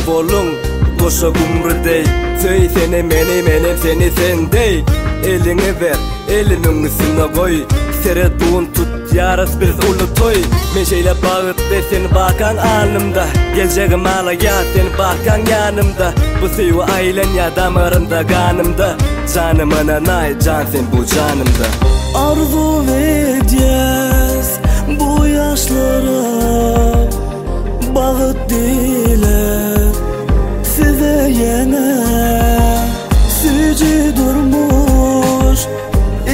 bolun Koşa gumrudey Söy seni menem seni sendey Elini ver elimin üstüne koy Serettuğun tut yaras biz ulu toy Men şeyle bağıt ve sen bakan anımda Geleceğim ala ya sen bakan yanımda Bu seyu ailen ya damarımda kanımda Canımın anay can sen bu canımda Arzu edeceğiz bu yaşlara Bağıt diler size yine Süci durmuş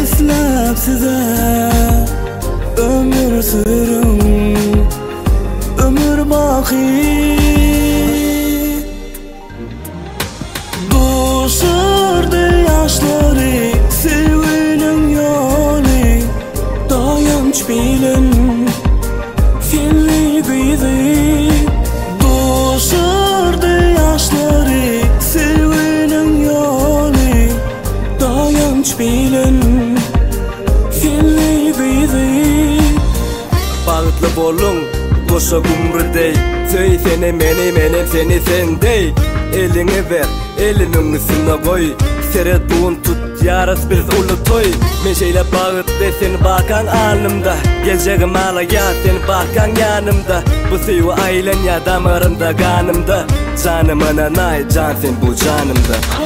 İslam size Ömür sürün ömür baki Düşürdü yaşları sevinin yolu Dayanç bilin filli güydü Düşürdü yaşları sevinin yolu Dayanç bilin filli güydü Bağıtlı bolun koşa gumrudey Söy seni menem seni sendey Elini ver elimin üstüne koy Serettuğun tut yaras biz ulu toy Men şeyle bağıt ve sen bakan anımda Geleceğim ala ya sen bakan yanımda Bu seyu ailen ya damarımda kanımda Canımın anay can sen bu canımda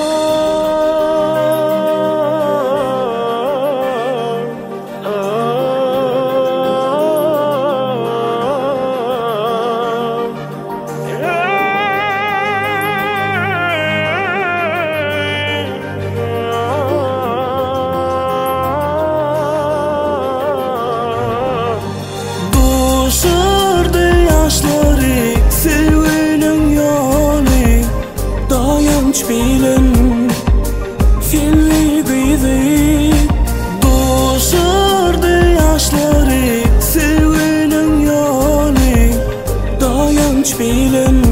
Bilin filli güydü Düşürdü yaşları sevinin yolu Dayanç bilin